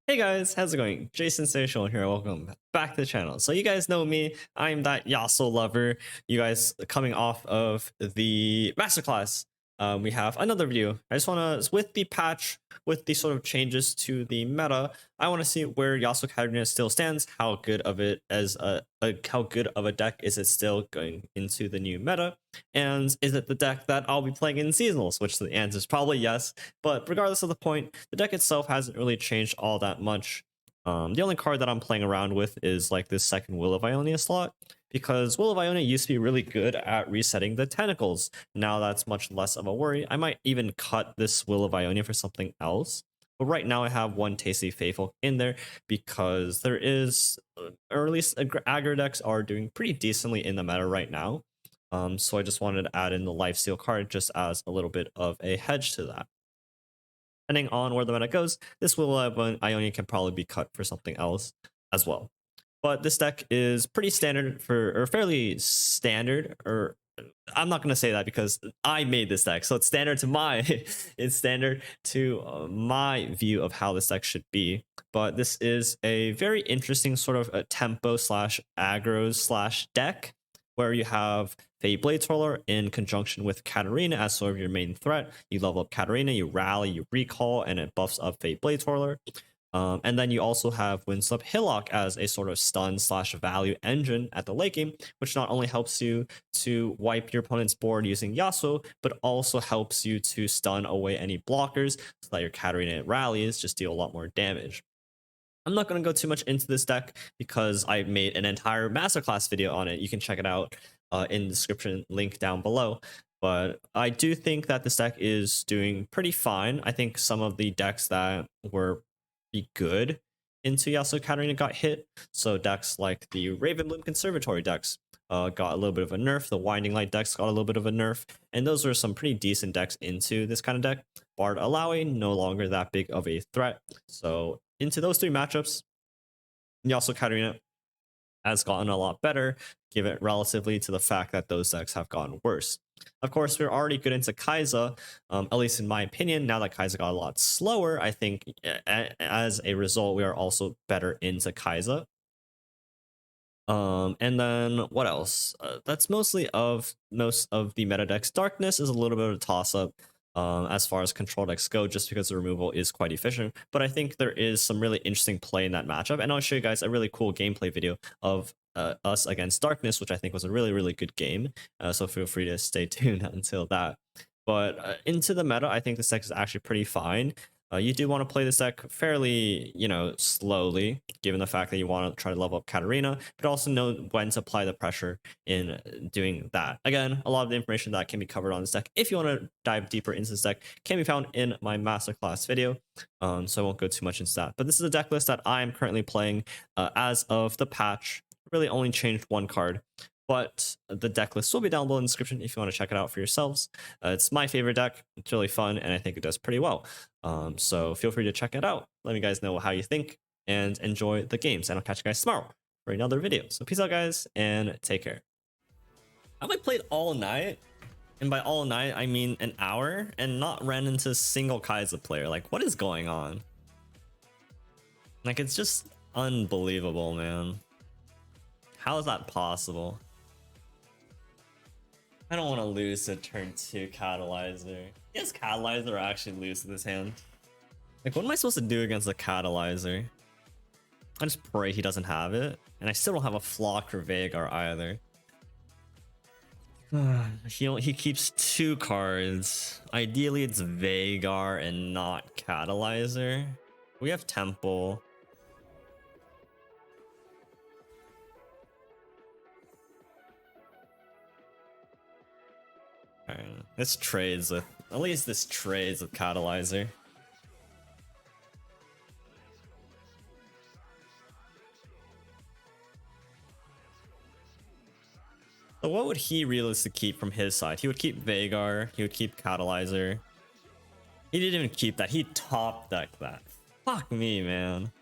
Hey guys, how's it going? Jason Station here. Welcome back to the channel. So you guys know me. I'm that YASUO lover. You guys coming off of the masterclass. We have another video. I just want to, with the patch, with the sort of changes to the meta, I want to see where YASUO KATARINA still stands. How good of it as how good of a deck is it still going into the new meta? And is it the deck that I'll be playing in seasonals? Which the answer is probably yes. But regardless of the point, the deck itself hasn't really changed all that much. The only card that I'm playing around with is like this second Will of Ionia slot, because Will of Ionia used to be really good at resetting the tentacles. Now that's much less of a worry. I might even cut this Will of Ionia for something else. But right now I have one Tasty Faithful in there because there is, or at least aggro decks are doing pretty decently in the meta right now. So I just wanted to add in the Lifesteal card just as a little bit of a hedge to that. Depending on where the meta goes, this Will of Ionia can probably be cut for something else as well. But this deck is pretty standard or fairly standard, or I'm not gonna say that because I made this deck, so it's standard to my it's standard to my view of how this deck should be. But this is a very interesting sort of a tempo slash aggro slash deck where you have Fey Blade Twirler in conjunction with KATARINA as sort of your main threat. You level up KATARINA, you rally, you recall, and it buffs up Fey Blade Twirler. And then you also have Windswept Hillock as a sort of stun slash value engine at the late game, which not only helps you to wipe your opponent's board using YASUO, but also helps you to stun away any blockers so that your KATARINA rallies just deal a lot more damage. I'm not going to go too much into this deck because I made an entire masterclass video on it. You can check it out in the description link down below. But I do think that this deck is doing pretty fine. I think some of the decks that were be good into YASUO KATARINA got hit. So decks like the Ravenbloom Conservatory decks got a little bit of a nerf. The Winding Light decks got a little bit of a nerf. And those are some pretty decent decks into this kind of deck. Bard Alawi, no longer that big of a threat. So into those three matchups, YASUO KATARINA has gotten a lot better, given relatively to the fact that those decks have gotten worse. Of course, we're already good into Kai'Sa, at least in my opinion. Now that Kai'Sa got a lot slower, I think as a result, we are also better into Kai'Sa. And then what else? That's mostly of most of the meta decks. Darkness is a little bit of a toss-up as far as control decks go, just because the removal is quite efficient. But I think there is some really interesting play in that matchup, and I'll show you guys a really cool gameplay video of us against Darkness, which I think was a really, really good game. So feel free to stay tuned until that. But into the meta, I think this deck is actually pretty fine. You do want to play this deck fairly, slowly, given the fact that you want to try to level up KATARINA, but also know when to apply the pressure in doing that. Again, a lot of the information that can be covered on this deck, if you want to dive deeper into this deck, can be found in my masterclass video, so I won't go too much into that. But this is a deck list that I am currently playing as of the patch. Really only changed one card. But the deck list will be down below in the description if you want to check it out for yourselves. It's my favorite deck. It's really fun, and I think it does pretty well. So feel free to check it out. Let me guys know how you think, and enjoy the games. And I'll catch you guys tomorrow for another video. So peace out, guys, and take care. Have I played all night? And by all night, I mean an hour, and not ran into a single Kai'Sa player. Like, what is going on? Like, it's just unbelievable, man. How is that possible? I don't want to lose to turn 2 Catalyzer. Yes, Catalyzer actually lose to this hand. Like, what am I supposed to do against the Catalyzer? I just pray he doesn't have it. And I still don't have a Flock or Veigar either. He keeps 2 cards. Ideally, it's Veigar and not Catalyzer. We have Temple. This trades with, at least this trades with Catalyzer. So what would he realistically keep from his side? He would keep Veigar, he would keep Catalyzer. He didn't even keep that, he top decked that. Fuck me, man.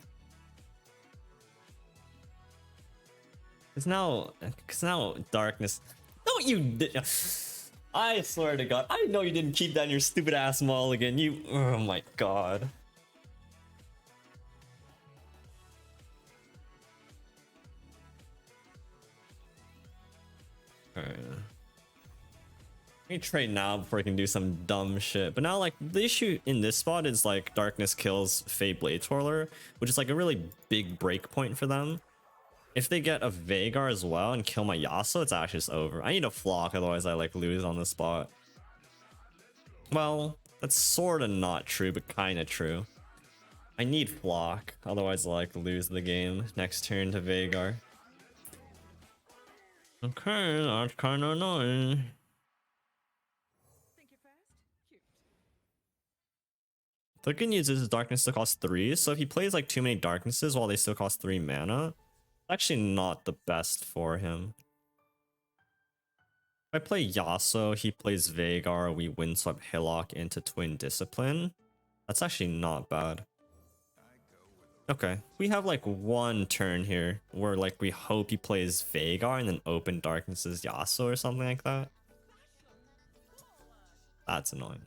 Cause now Darkness. No, you did. I swear to God, I know you didn't keep that in your stupid ass mulligan. Oh my God. me trade now before I can do some dumb shit. But now, like, the issue in this spot is like darkness kills Fey Blade Twirler, which is like a really big break point for them. If they get a Veigar as well and kill my Yasuo, it's actually just over. I need a Flock, otherwise I like lose on the spot. Well, that's sort of not true, but kind of true. I need Flock, otherwise I like lose the game next turn to Veigar. Okay, that's kind of annoying. The good news is darkness still costs 3, so if he plays like too many darknesses while they still cost 3 mana, it's actually not the best for him. If I play Yasuo, he plays Veigar, we Windswept Hillock into Twin Discipline. That's actually not bad. Okay, we have like one turn here where like we hope he plays Veigar and then open darknesses Yasuo or something like that. That's annoying.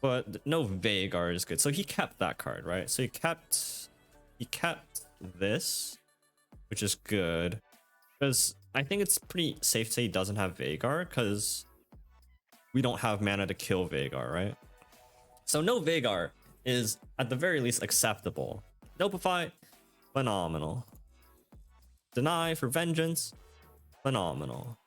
But no Veigar is good. So he kept that card, right? So he kept this, which is good. Because I think it's pretty safe to say he doesn't have Veigar, because we don't have mana to kill Veigar, right? So no Veigar is at the very least acceptable. Notify, phenomenal. Deny for vengeance, phenomenal.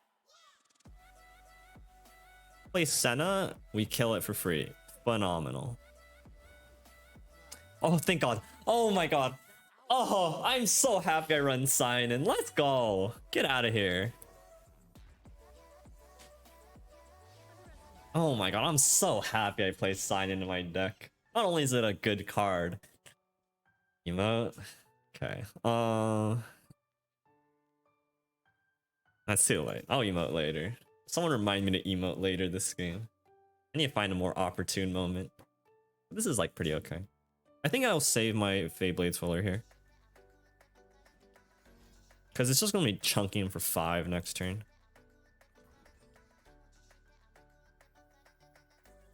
Play Senna, we kill it for free. Phenomenal. Oh, thank God. Oh my God. Oh, I'm so happy I run Sign In. Let's go. Get out of here. Oh my God, I'm so happy I played Sign In my deck. Not only is it a good card. Emote. Okay. That's too late. I'll emote later. Someone remind me to emote later this game. I need to find a more opportune moment. This is like pretty okay. I think I'll save my Fey Blade Twirler here. Because it's just going to be chunking him for 5 next turn.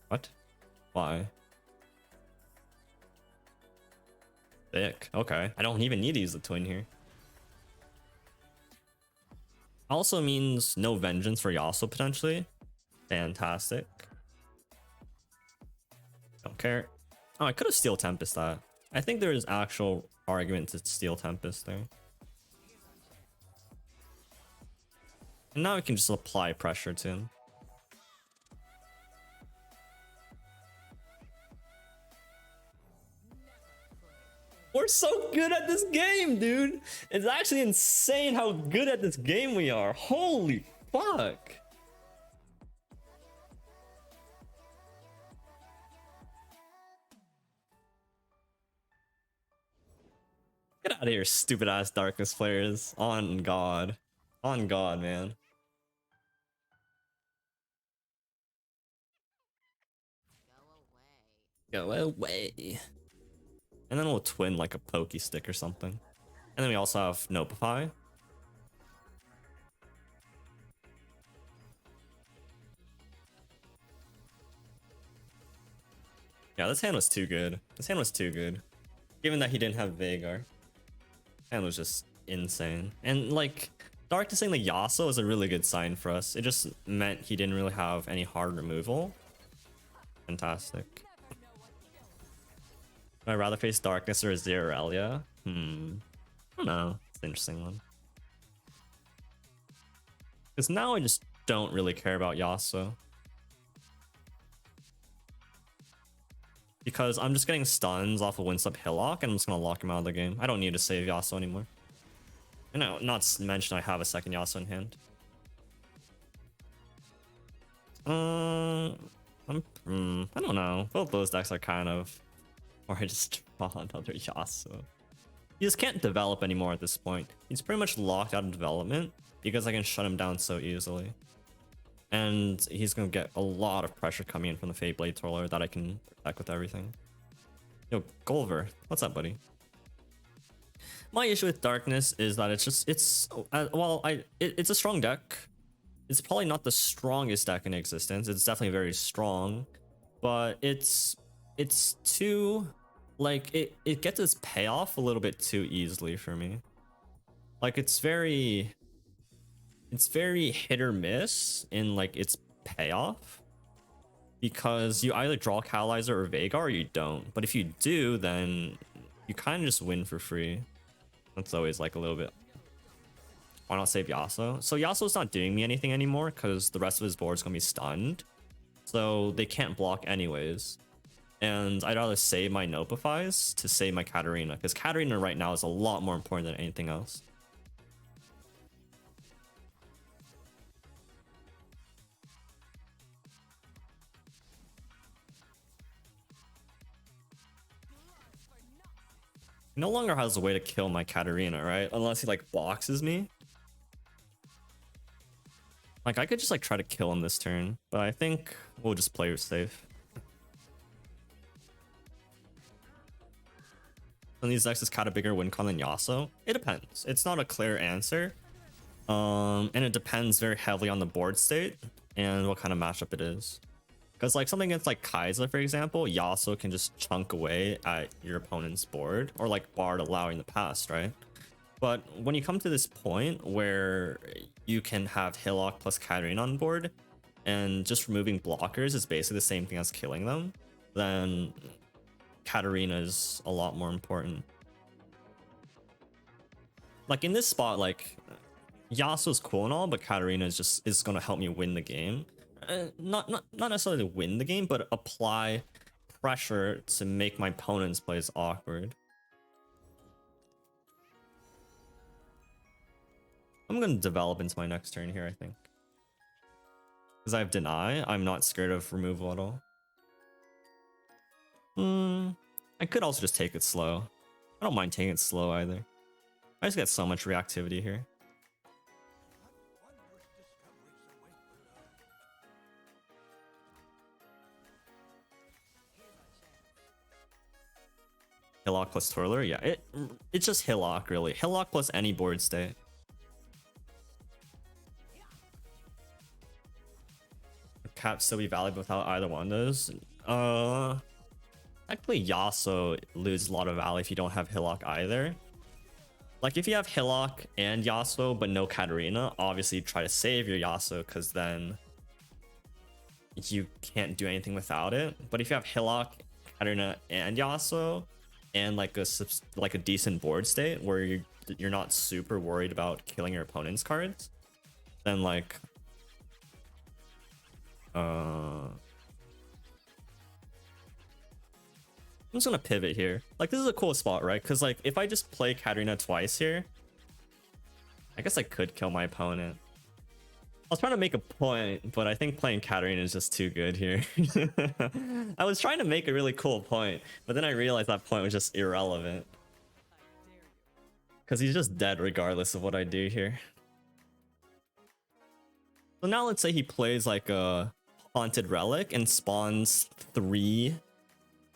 What? Why? Thick. Okay. I don't even need to use the twin here. Also means no vengeance for Yasuo potentially. Fantastic. Don't care. Oh, I could have Steel Tempest that. I think there is actual argument to Steel Tempest there. And now we can just apply pressure to him. We're so good at this game, dude. It's actually insane how good at this game we are. Holy fuck. Get out of here, stupid ass darkness players. On God. On God, man. Go away. And then we'll twin like a pokey stick or something. And then we also have Notify. Yeah, this hand was too good. This hand was too good. Given that he didn't have Veigar. Hand was just insane. And like, darknessing the Yasuo is a really good sign for us. It just meant he didn't really have any hard removal. Fantastic. Would I rather face Darkness or Zeralia? I don't know. It's an interesting one. Because now I just don't really care about Yasuo. Because I'm just getting stuns off of Windswept Hillock and I'm just going to lock him out of the game. I don't need to save Yasuo anymore. And not to mention I have a second Yasuo in hand. I don't know. Both those decks are kind of... Or I just draw another Yasuo. He just can't develop anymore at this point. He's pretty much locked out of development because I can shut him down so easily. And he's going to get a lot of pressure coming in from the Fey Blade Twirler that I can protect with everything. Yo, Golver, what's up, buddy? My issue with Darkness is that it's a strong deck. It's probably not the strongest deck in existence. It's definitely very strong, but it's too, like, it gets its payoff a little bit too easily for me. Like, it's very, it's very hit or miss in like its payoff, because you either draw Catalyzer or Vega or you don't. But if you do, then you kind of just win for free. That's always like a little bit. Why not save Yasuo? So Yasuo's not doing me anything anymore because the rest of his board's gonna be stunned, so they can't block anyways. And I'd rather save my Nopifies to save my Katarina, because Katarina right now is a lot more important than anything else. He no longer has a way to kill my Katarina, right? Unless he like boxes me. Like I could just like try to kill him this turn, but I think we'll just play it safe. And these decks is kind of bigger win con than Yasuo. It depends. It's not a clear answer. And it depends very heavily on the board state and what kind of matchup it is. Because like something against like Kai'Sa, for example, Yasuo can just chunk away at your opponent's board, or like Bard allowing the past, right? But when you come to this point where you can have Hillock plus Katarina on board, and just removing blockers is basically the same thing as killing them, then Katarina is a lot more important. Like in this spot, like Yasuo's cool and all, but Katarina is gonna help me win the game. Not necessarily to win the game, but apply pressure to make my opponent's plays awkward. I'm gonna develop into my next turn here, I think. Because I have Deny, I'm not scared of removal at all. I could also just take it slow. I don't mind taking it slow either. I just get so much reactivity here. Hillock plus Twirler, yeah, it's just Hillock really. Hillock plus any board state. Cap still be valuable without either one of those. Actually Yasuo loses a lot of value if you don't have Hillock either. Like if you have Hillock and Yasuo but no Katarina, obviously try to save your Yasuo, because then you can't do anything without it. But if you have Hillock, Katarina, and Yasuo, and like a decent board state where you're not super worried about killing your opponent's cards, then like I'm just gonna pivot here. Like this is a cool spot, right? Because like if I just play Katarina twice here, I guess I could kill my opponent. I was trying to make a point, but I think playing Katarina is just too good here. I was trying to make a really cool point, but then I realized that point was just irrelevant. Because he's just dead regardless of what I do here. So now let's say he plays like a Haunted Relic and spawns three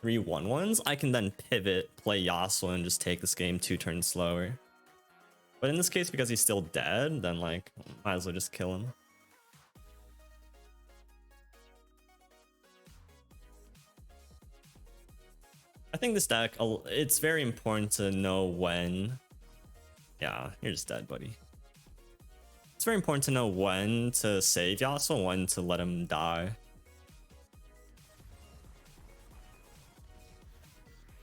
1/1s. I can then pivot, play Yasuo, and just take this game 2 turns slower. But in this case, because he's still dead, then like, might as well just kill him. I think this deck, it's very important to know when... Yeah, you're just dead, buddy. It's very important to know when to save Yasuo and when to let him die.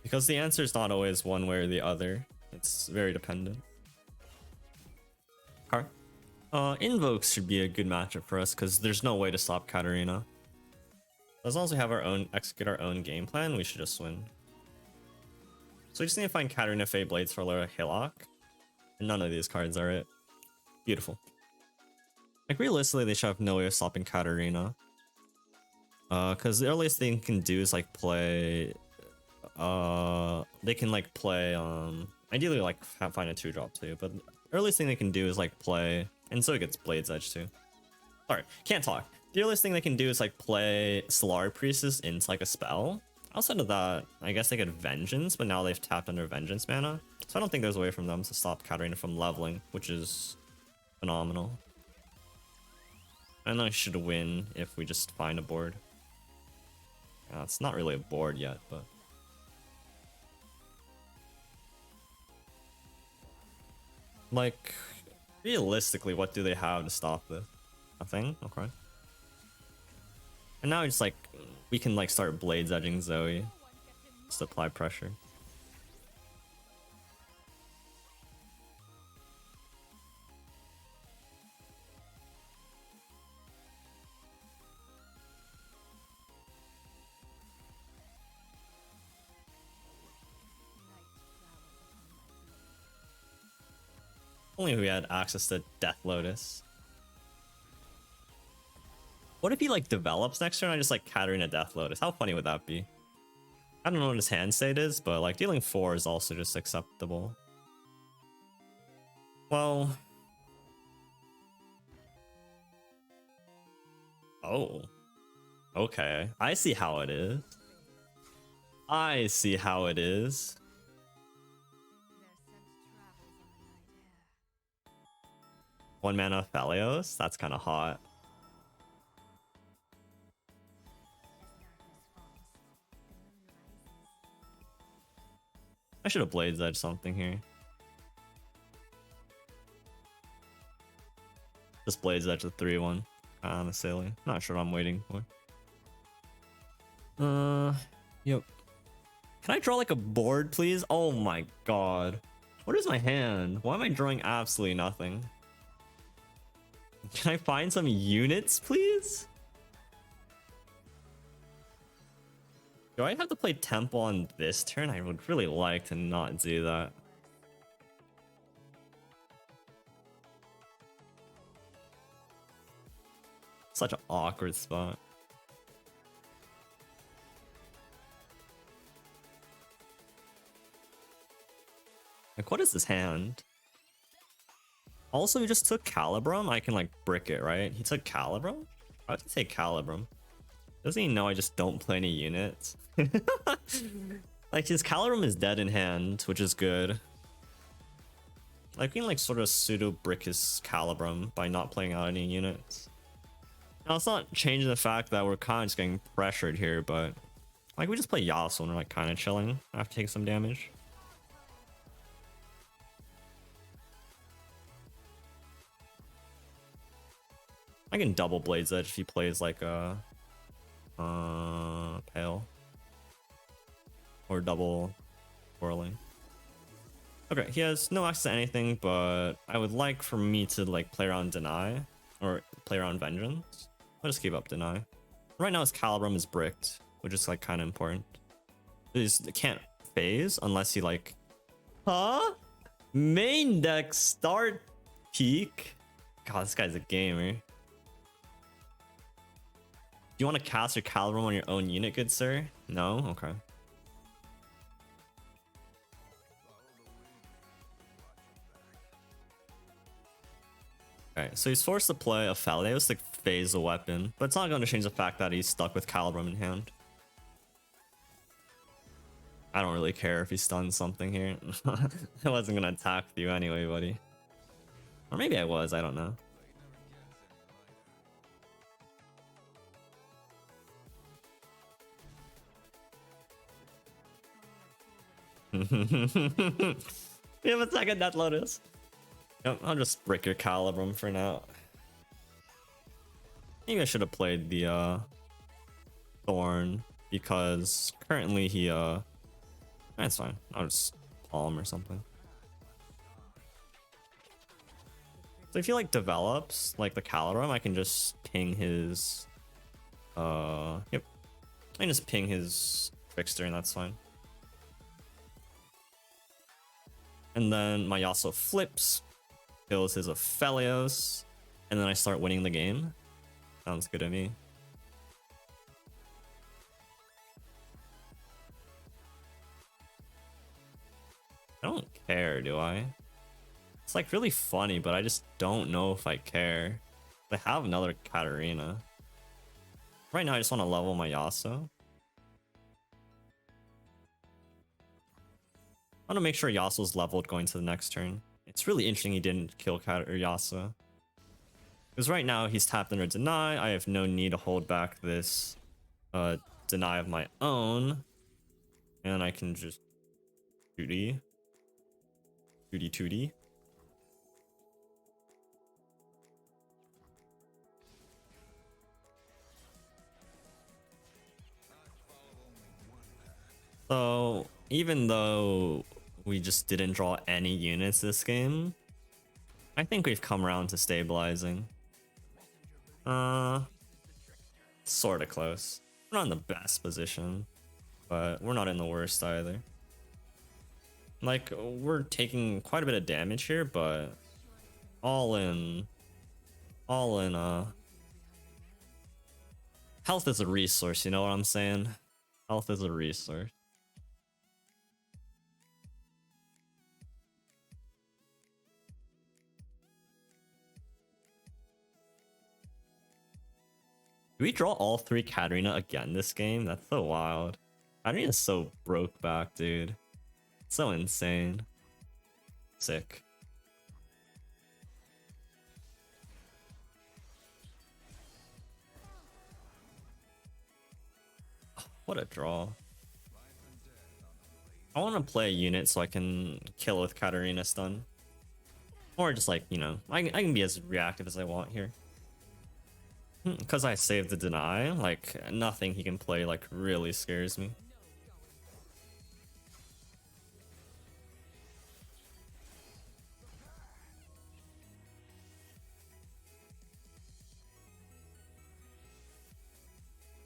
Because the answer is not always one way or the other. It's very dependent. Alright. Invokes should be a good matchup for us because there's no way to stop Katarina. As long as we have our own, execute our own game plan, we should just win. So we just need to find Katarina, Fey Blades for Laura Hillock. And none of these cards are it. Beautiful. Like realistically, they should have no way of stopping Katarina. Because the earliest thing can do is like play... they can like play, ideally like find a 2-drop too, but the earliest thing they can do is like play, and so it gets Blade's Edge too. Sorry, can't talk. The earliest thing they can do is like play Solari Priestess into like a spell. Outside of that, I guess they get Vengeance, but now they've tapped under Vengeance mana, so I don't think there's a way from them to stop Katarina from leveling, which is phenomenal. And I should win if we just find a board. It's not really a board yet, but... Like, Realistically, what do they have to stop this? Nothing? Okay. And now it's like, we can like start blades edging Zoe. Just apply pressure. Only if we had access to Death Lotus. What if he like develops next turn? I just like KATARINA Death Lotus. How funny would that be? I don't know what his hand state is, but like dealing 4 is also just acceptable. Well. Oh. Okay. I see how it is. I see how it is. One mana Aphelios? That's kind of hot. I should have Blades Edge something here. Just Blades Edge the 3-1. Honestly, not sure what I'm waiting for. Yep. Can I draw like a board, please? Oh my god. What is my hand? Why am I drawing absolutely nothing? Can I find some units, please? Do I have to play Temple on this turn? I would really like to not do that. Such an awkward spot. Like, what is this hand? Also, he just took Calibrum. I can like brick it, right? He took Calibrum? Why would he take Calibrum? Doesn't he know I just don't play any units? Like, his Calibrum is dead in hand, which is good. Like, we can like sort of pseudo brick his Calibrum by not playing out any units. Now, it's not changing the fact that we're kind of just getting pressured here, but like, we just play YASUO and we're like kind of chilling after taking some damage. I can double Blades Edge if he plays like a Pale or double Whirling. Okay, he has no access to anything, but I would like for me to like play around Deny or play around Vengeance. I'll just keep up Deny. Right now his Calibrum is bricked, which is like kind of important. He can't phase unless he like, huh? Main deck start peak. God, this guy's a gamer. Do you want to cast your Calibrum on your own unit, good sir? No? Okay. Alright, so he's forced to play Aphelios to phase a weapon, but it's not going to change the fact that he's stuck with Calibrum in hand. I don't really care if he stuns something here. I wasn't going to attack you anyway, buddy. Or maybe I was, I don't know. We have a second Death Lotus. Yep, I'll just brick your Calibrum for now. Maybe I should have played the Thorn because currently he that's fine. I'll just palm or something. So if he like develops like the Calibrum, I can just ping his yep. I can just ping his Trickster and that's fine. And then my YASUO flips, kills his Aphelios, and then I start winning the game. Sounds good to me. I don't care, do I? It's like really funny, but I just don't know if I care. I have another KATARINA. Right now I just want to level my YASUO. I want to make sure YASUO's leveled going to the next turn. It's really interesting he didn't kill YASUO. Because right now he's tapped under Deny. I have no need to hold back this Deny of my own. And I can just Tootie. So even though we just didn't draw any units this game, I think we've come around to stabilizing. Sort of close. We're not in the best position, but we're not in the worst either. Like, we're taking quite a bit of damage here, but all in, health is a resource, you know what I'm saying? Health is a resource. Do we draw all three Katarina again this game? That's so wild. Katarina's so broke back, dude. So insane. Sick. What a draw. I want to play a unit so I can kill with Katarina stun. Or just like, you know, I can be as reactive as I want here. Because I saved the deny, like, nothing he can play, like, really scares me.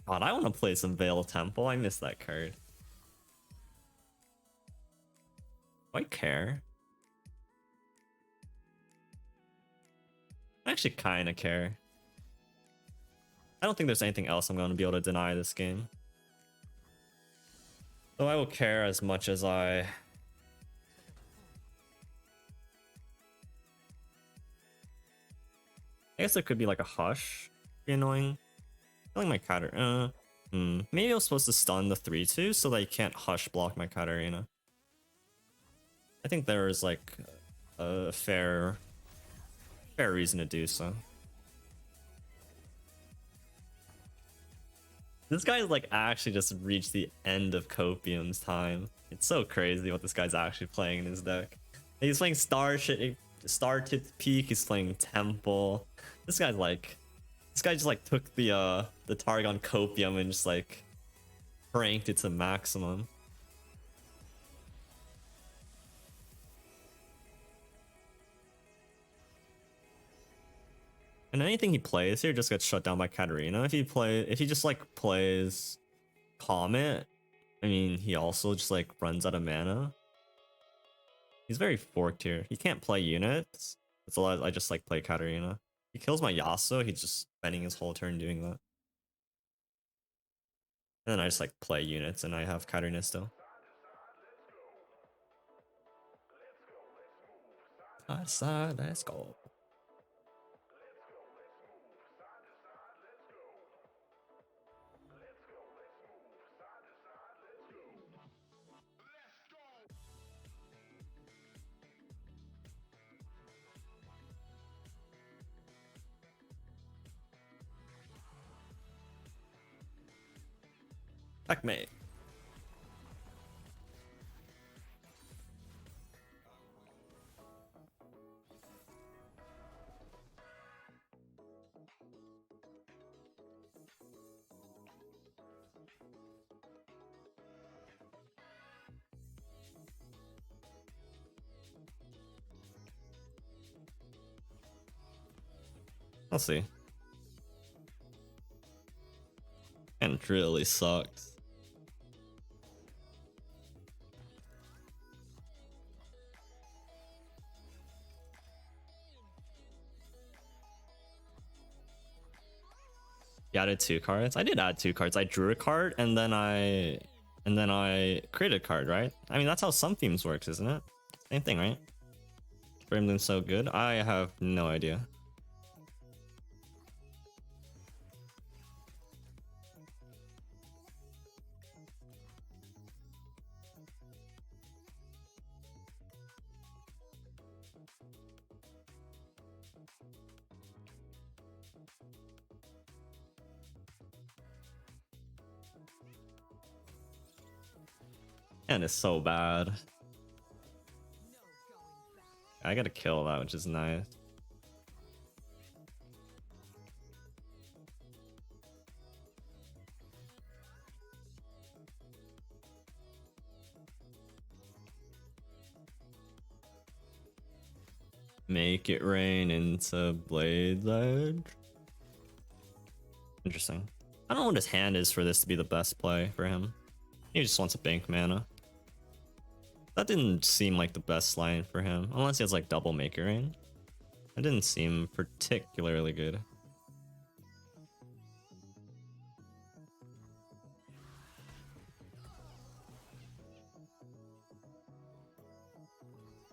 God, I want to play some Veil Temple. I missed that card. Do I care? I actually kind of care. I don't think there's anything else I'm going to be able to deny this game. So I will care as much as I... I guess there could be like a hush. Be annoying. I feel like my Katarina... Maybe I was supposed to stun the 3-2 so that you can't hush block my Katarina. I think there is like a fair reason to do so. This guy's like actually just reached the end of Copium's time. It's so crazy what this guy's actually playing in his deck. He's playing Star Tipped Peak, he's playing Temple. This guy just like took the target on Copium and just like cranked it to maximum. And anything he plays here just gets shut down by Katarina. If he just like plays Comet, I mean, he also just like runs out of mana. He's very forked here. He can't play units. That's a lot. I just like play Katarina. He kills my Yasuo. He's just spending his whole turn doing that. And then I just like play units and I have Katarina still. Let's go. Checkmate. I'll see. And it really sucked. You added 2 cards? I did add 2 cards. I drew a card and then I created a card, right? I mean, that's how some themes works, isn't it? Same thing, right? Brimlin's so good. I have no idea. And it's so bad. I gotta kill that, which is nice. Make it rain into Blade's Edge. Interesting. I don't know what his hand is for this to be the best play for him. He just wants a bank mana. That didn't seem like the best line for him, unless he has like double Make It Rain. That didn't seem particularly good.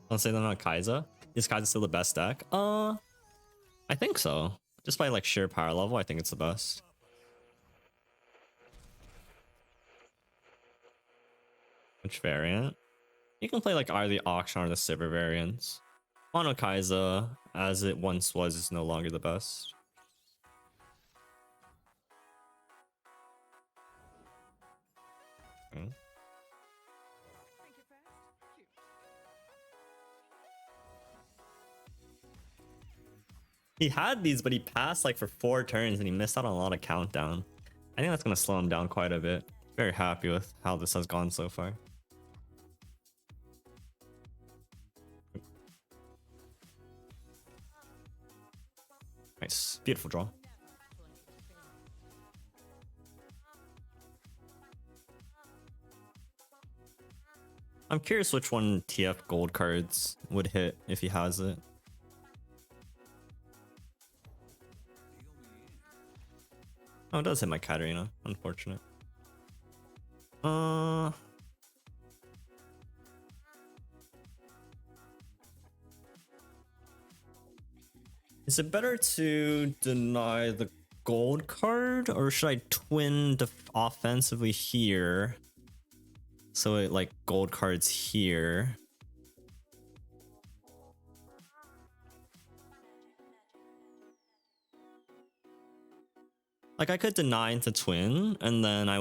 I'll say they're not Kai'Sa. Is Kai'Sa still the best deck? I think so. Just by like sheer power level, I think it's the best. Which variant? You can play like either the auction or the silver variants. Mono Kai'Sa, as it once was, is no longer the best. Okay. He had these, but he passed like for 4 turns and he missed out on a lot of countdown. I think that's going to slow him down quite a bit. Very happy with how this has gone so far. Nice. Beautiful draw. I'm curious which one TF gold cards would hit if he has it. Oh, it does hit my KATARINA. Unfortunate. Is it better to deny the gold card, or should I twin offensively here? So it like gold cards here. Like I could deny into twin, and then I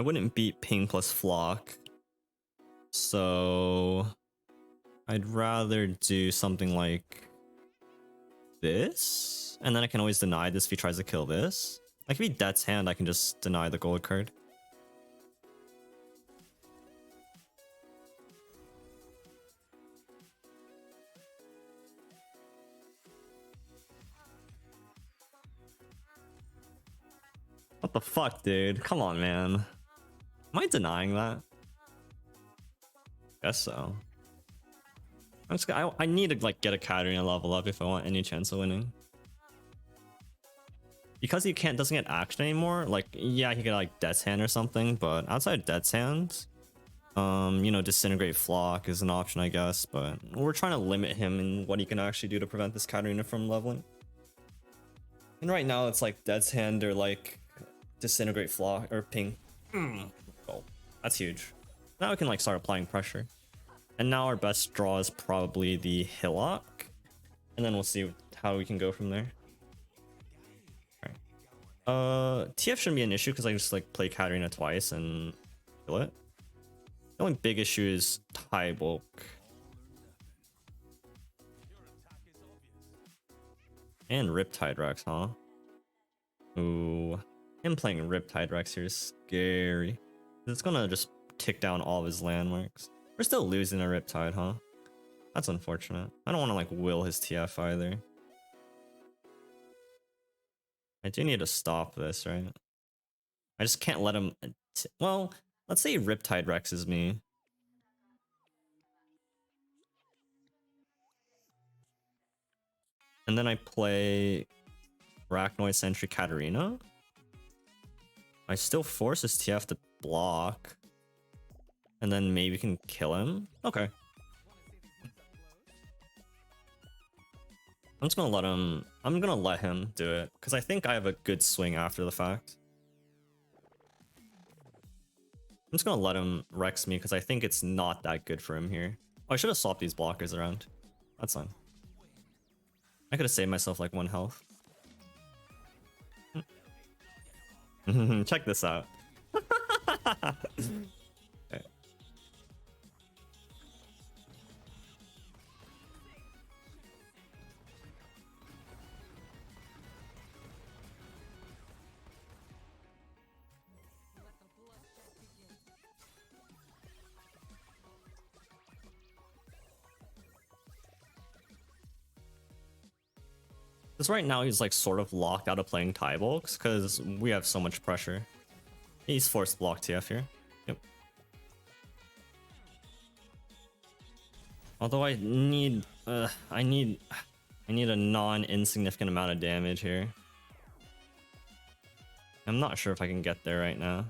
wouldn't beat ping plus flock. So I'd rather do something like this, and then I can always deny this if he tries to kill this. Like if he Death's Hand, I can just deny the gold card. What the fuck, dude? Come on, man. Am I denying that? Guess so. I need to like get a KATARINA level up if I want any chance of winning. Because he doesn't get action anymore, like yeah, he could like Death's Hand or something, but outside Death's Hand, you know, Disintegrate Flock is an option, I guess, but we're trying to limit him in what he can actually do to prevent this KATARINA from leveling. And right now it's like Death's Hand or like Disintegrate Flock or ping. Oh, that's huge. Now we can like start applying pressure. And now our best draw is probably the Hillock. And then we'll see how we can go from there. Alright. TF shouldn't be an issue because I just like play KATARINA twice and kill it. The only big issue is tie bulk. And Riptide Rex, huh? Ooh. Him playing Riptide Rex here is scary. It's gonna just tick down all of his landmarks. We're still losing a Riptide, huh? That's unfortunate. I don't want to like will his TF either. I do need to stop this, right? I just can't let him... Well, let's say Riptide Rexes me. And then I play Arachnoid Sentry KATARINA. I still force his TF to block. And then maybe can kill him. Okay. I'm just gonna let him... I'm gonna let him do it. Because I think I have a good swing after the fact. I'm just gonna let him Rex me because I think it's not that good for him here. Oh, I should have swapped these blockers around. That's fine. I could have saved myself like 1 health. Check this out. Okay. Because right now he's like sort of locked out of playing tie bulks because we have so much pressure. He's forced block TF here. Yep. Although I need a non-insignificant amount of damage here. I'm not sure if I can get there right now.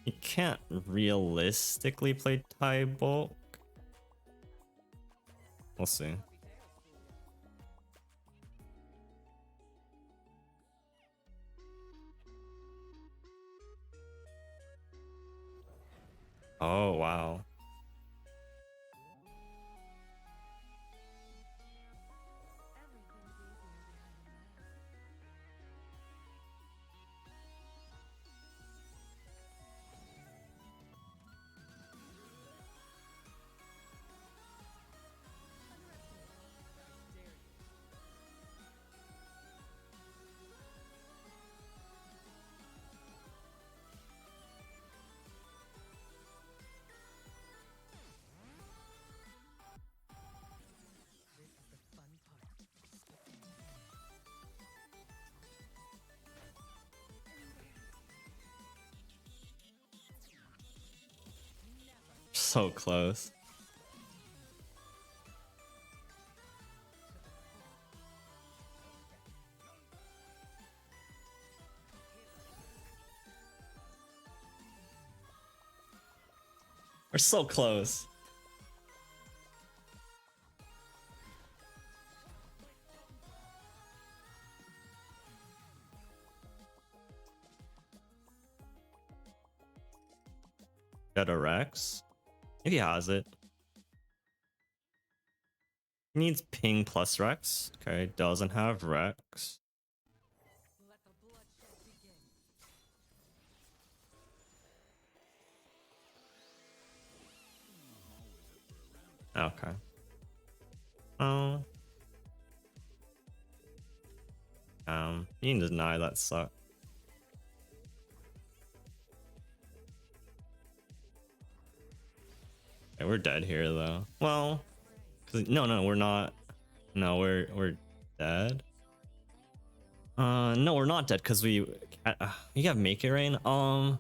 You can't realistically play tie bulk. We'll see. Oh, wow. So close. We're so close. Got a Rex? If he has it. He needs ping plus Rex. Okay, doesn't have Rex. Okay. Oh. You can deny that suck. Okay, we're dead here though. Well, no, we're not. No, we're dead. No, we're not dead because we you have Make It Rain. God,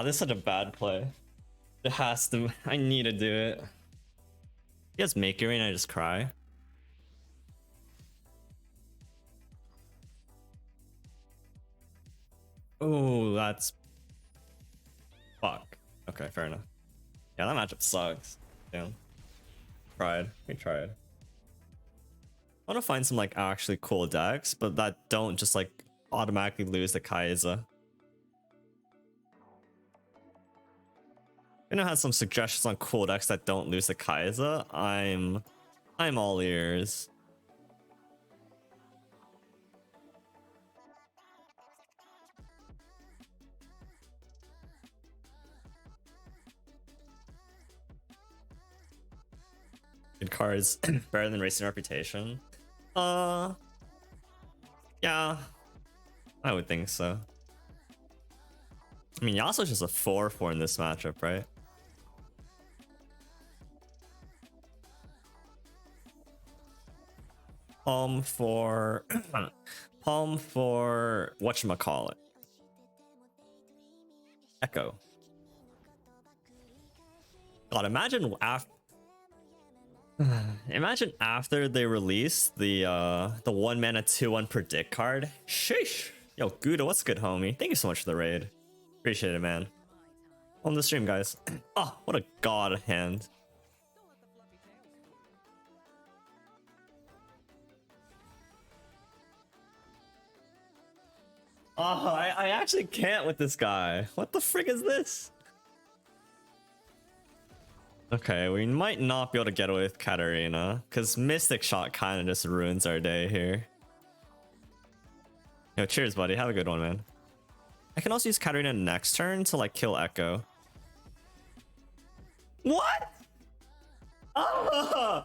this is such a bad play. It has to. I need to do it. He has Make It Rain. I just cry. Oh, that's fuck. Okay, fair enough. Yeah, that matchup sucks. Damn. We tried. I want to find some like actually cool decks, but that don't just like automatically lose the Kai'Sa. I know has some suggestions on cool decks that don't lose the Kai'Sa. I'm all ears. Good cards, better than Racing Reputation. Yeah, I would think so. I mean, Yasuo's just a 4/4 in this matchup, right? Palm for whatchamacallit. Ekko. God, imagine after they release the 1 mana 2/1 predict card. Sheesh. Yo, Gouda, what's good, homie? Thank you so much for the raid. Appreciate it, man. On the stream, guys. Oh, what a god hand. Oh, I actually can't with this guy. What the frick is this? Okay, we might not be able to get away with Katarina, because Mystic Shot kind of just ruins our day here. Yo, cheers, buddy. Have a good one, man. I can also use Katarina next turn to, like, kill Ekko. What? Oh!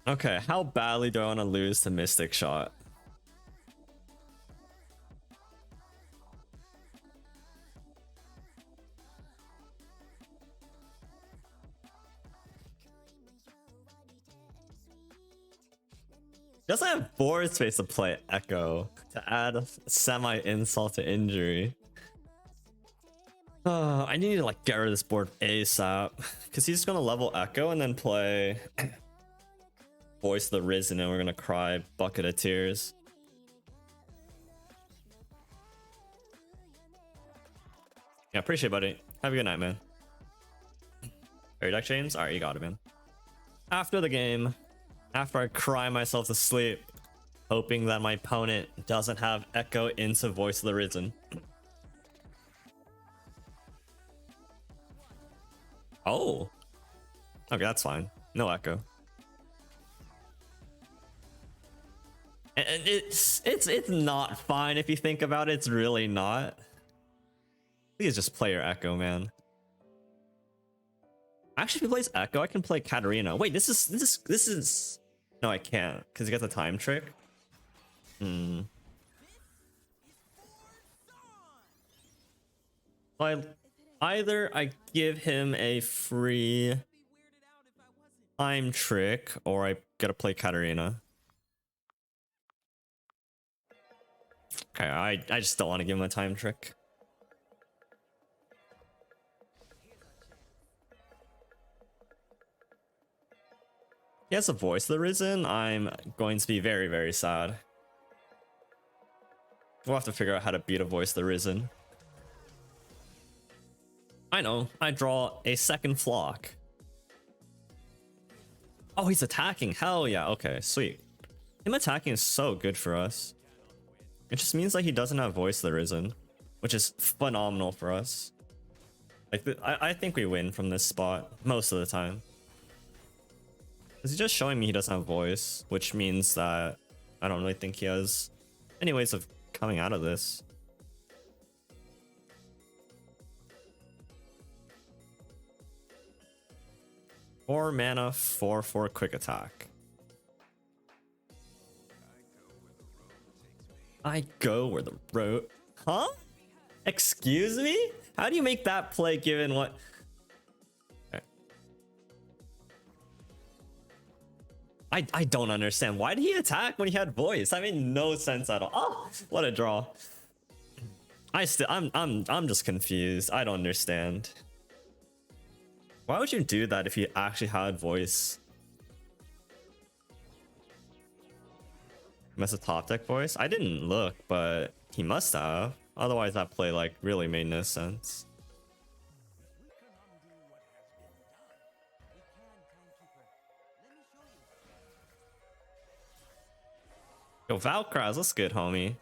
Okay, how badly do I want to lose to Mystic Shot? Doesn't have board space to play Ekko to add a semi-insult to injury. I need to like get rid of this board ASAP because he's gonna level Ekko and then play Voice of the Risen and we're gonna cry bucket of tears. Yeah, appreciate it, buddy. Have a good night, man. Fairy deck James? Alright, you got it, man. After the game, after I cry myself to sleep, hoping that my opponent doesn't have Ekko into Voice of the Risen. Oh. Okay, that's fine. No Ekko. And it's not fine if you think about it. It's really not. Please just play your Ekko, man. Actually, if he plays Ekko, I can play KATARINA. Wait, this is. No, I can't because he got the time trick. Either I give him a free time trick, or I gotta play KATARINA. Okay, I just don't want to give him a time trick. He has a Voice of the Risen. I'm going to be very, very sad. We'll have to figure out how to beat a Voice of the Risen. I know. I draw a second flock. Oh, he's attacking. Hell yeah. Okay, sweet. Him attacking is so good for us. It just means like he doesn't have Voice of the Risen, which is phenomenal for us. Like I think we win from this spot most of the time. Because he's just showing me he doesn't have Voice, which means that I don't really think he has any ways of coming out of this. Four mana, 4/4 quick attack. I go where the road. Huh? Excuse me? How do you make that play given what? Okay. I don't understand. Why did he attack when he had Voice? That made no sense at all. Oh, what a draw. I'm just confused. I don't understand. Why would you do that if you actually had Voice? Must have top deck Voice? I didn't look, but he must have. Otherwise that play like really made no sense. Yo, Valkraz, that's good, homie.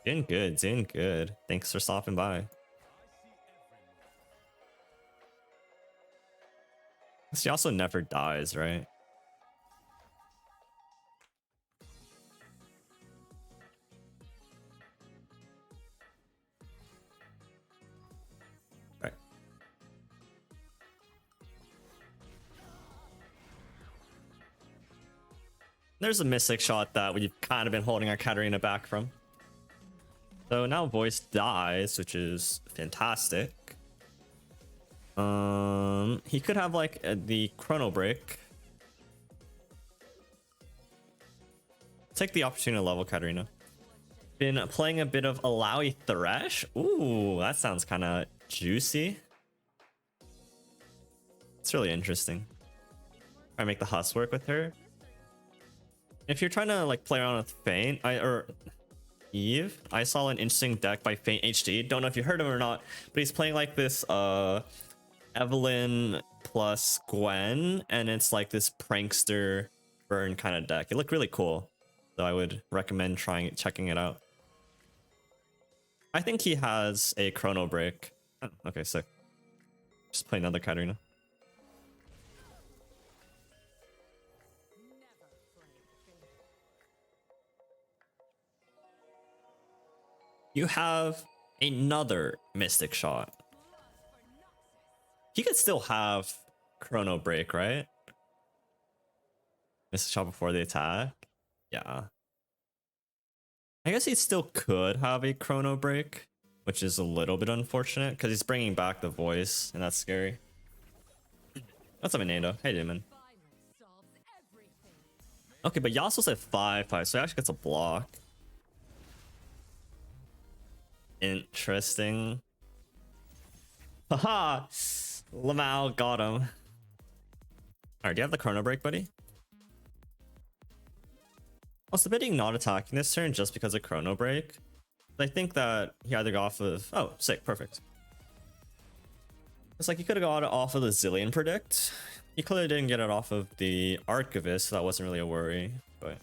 Doing good, doing good. Thanks for stopping by. She also never dies, right? Right. There's a Mystic Shot that we've kind of been holding our KATARINA back from. So now Voice dies, which is fantastic. He could have like the Chrono Break. Take the opportunity to level KATARINA. Been playing a bit of Alawi Thresh. Ooh, that sounds kind of juicy. It's really interesting. I make the Husk work with her. If you're trying to like play around with Feint, or Eve, I saw an interesting deck by Feint HD. Don't know if you heard him or not, but he's playing like this Evelyn plus Gwen, and it's like this prankster burn kind of deck. It looked really cool, so I would recommend checking it out. I think he has a Chrono Break. Oh, okay, sick. Just play another KATARINA. You have another Mystic Shot. He could still have Chrono Break, right? Miss a shot before the attack. Yeah. I guess he still could have a chrono break, which is a little bit unfortunate because he's bringing back the voice, and that's scary. What's up, Nando? Hey, Demon. Okay, but Yasuo's at 5/5, so he actually gets a block. Interesting. Haha! Lamau got him. Alright, do you have the chrono break, buddy? I was debating not attacking this turn just because of chrono break. I think that he either got off of... Oh, sick, perfect. It's like he could have got it off of the Zillion predict. He clearly didn't get it off of the Archivist, so that wasn't really a worry, but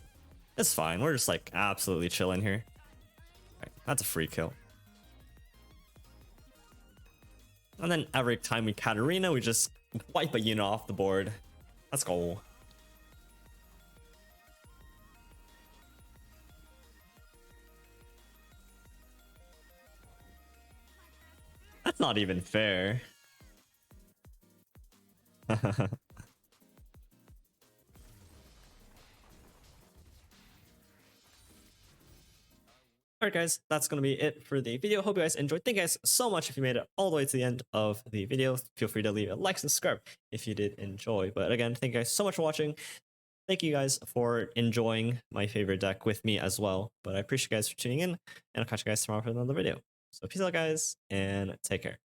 it's fine. We're just like absolutely chilling here. Right, that's a free kill. And then every time we Katarina, we just wipe a unit off the board. Let's go. That's not even fair. Alright guys, that's going to be it for the video. Hope you guys enjoyed. Thank you guys so much if you made it all the way to the end of the video. Feel free to leave a like and subscribe if you did enjoy. But again, thank you guys so much for watching. Thank you guys for enjoying my favorite deck with me as well. But I appreciate you guys for tuning in, and I'll catch you guys tomorrow for another video. So peace out guys, and take care.